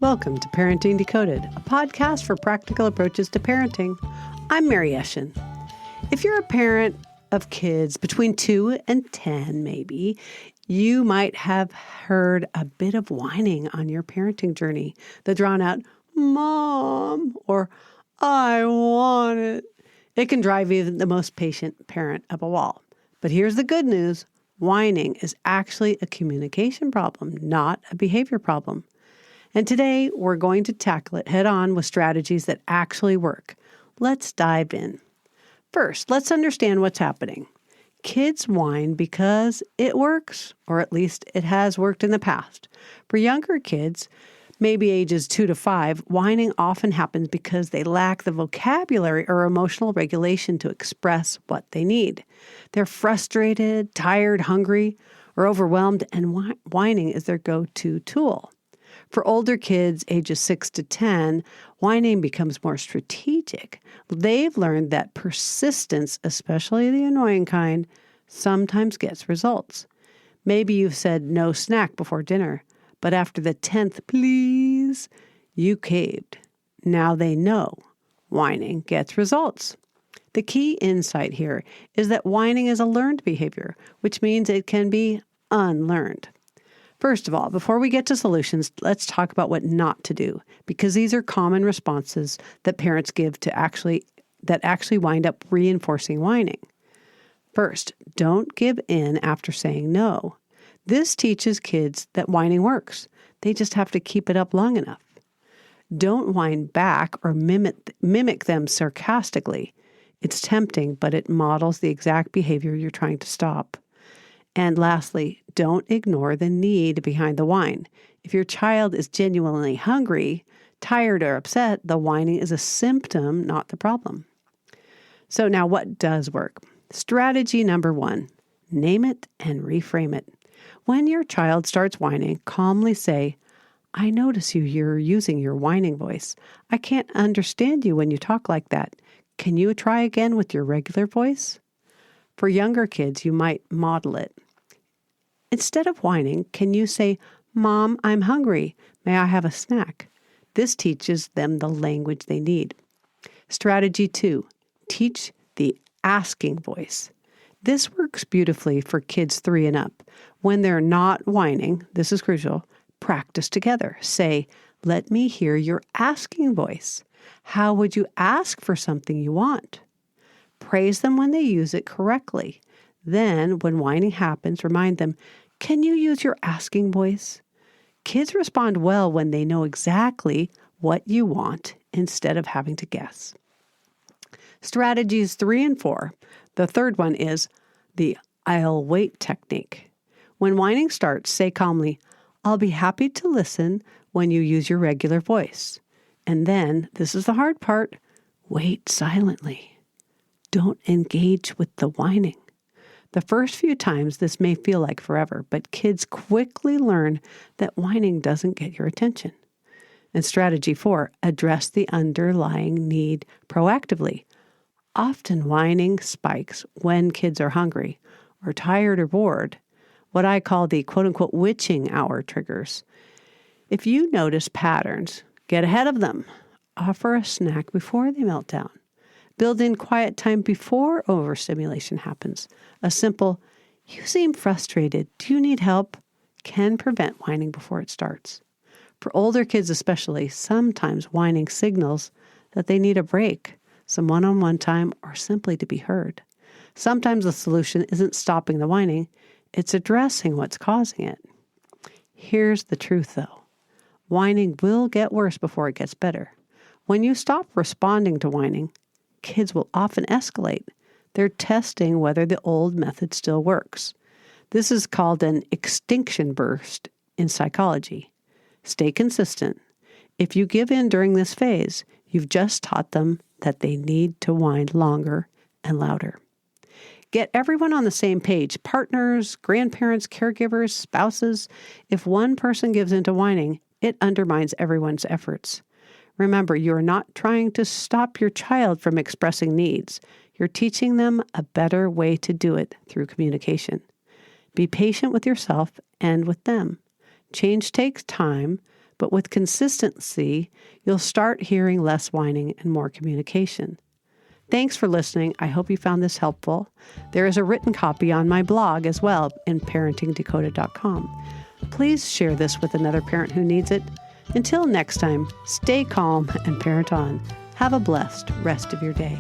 Welcome to Parenting Decoded, a podcast for practical approaches to parenting. I'm Mary Eschen. If you're a parent of kids between 2 and 10, maybe, you might have heard a bit of whining on your parenting journey. The drawn out, "Mom," or "I want it." It can drive even the most patient parent up a wall. But here's the good news. Whining is actually a communication problem, not a behavior problem. And today, we're going to tackle it head on with strategies that actually work. Let's dive in. First, let's understand what's happening. Kids whine because it works, or at least it has worked in the past. For younger kids, maybe ages 2 to 5, whining often happens because they lack the vocabulary or emotional regulation to express what they need. They're frustrated, tired, hungry, or overwhelmed, and whining is their go-to tool. For older kids, ages 6 to 10, whining becomes more strategic. They've learned that persistence, especially the annoying kind, sometimes gets results. Maybe you've said no snack before dinner, but after the 10th, please, you caved. Now they know whining gets results. The key insight here is that whining is a learned behavior, which means it can be unlearned. First of all, before we get to solutions, let's talk about what not to do, because these are common responses that parents give that actually wind up reinforcing whining. First, don't give in after saying no. This teaches kids that whining works. They just have to keep it up long enough. Don't whine back or mimic them sarcastically. It's tempting, but it models the exact behavior you're trying to stop. And lastly, don't ignore the need behind the whine. If your child is genuinely hungry, tired, or upset, the whining is a symptom, not the problem. So now what does work? Strategy number 1, name it and reframe it. When your child starts whining, calmly say, "I notice you're using your whining voice. I can't understand you when you talk like that. Can you try again with your regular voice?" For younger kids, you might model it. Instead of whining, can you say, "Mom, I'm hungry. May I have a snack?" This teaches them the language they need. Strategy 2, teach the asking voice. This works beautifully for kids 3 and up. When they're not whining, this is crucial, practice together. Say, "Let me hear your asking voice. How would you ask for something you want?" Praise them when they use it correctly. Then, when whining happens, remind them, "Can you use your asking voice?" Kids respond well when they know exactly what you want instead of having to guess. Strategies 3 and 4. The third one is the "I'll wait" technique. When whining starts, say calmly, "I'll be happy to listen when you use your regular voice." And then, this is the hard part, wait silently. Don't engage with the whining. The first few times, this may feel like forever, but kids quickly learn that whining doesn't get your attention. And strategy 4, address the underlying need proactively. Often whining spikes when kids are hungry or tired or bored, what I call the quote-unquote witching hour triggers. If you notice patterns, get ahead of them. Offer a snack before they melt down. Build in quiet time before overstimulation happens. A simple, "You seem frustrated. Do you need help?" can prevent whining before it starts. For older kids especially, sometimes whining signals that they need a break, some one-on-one time, or simply to be heard. Sometimes the solution isn't stopping the whining, it's addressing what's causing it. Here's the truth, though. Whining will get worse before it gets better. When you stop responding to whining, kids will often escalate. They're testing whether the old method still works. This is called an extinction burst in psychology. Stay consistent. If you give in during this phase, you've just taught them that they need to whine longer and louder. Get everyone on the same page, partners, grandparents, caregivers, spouses. If one person gives into whining, it undermines everyone's efforts. Remember, you are not trying to stop your child from expressing needs. You're teaching them a better way to do it through communication. Be patient with yourself and with them. Change takes time, but with consistency, you'll start hearing less whining and more communication. Thanks for listening. I hope you found this helpful. There is a written copy on my blog as well in parentingdecoded.com. Please share this with another parent who needs it. Until next time, stay calm and parent on. Have a blessed rest of your day.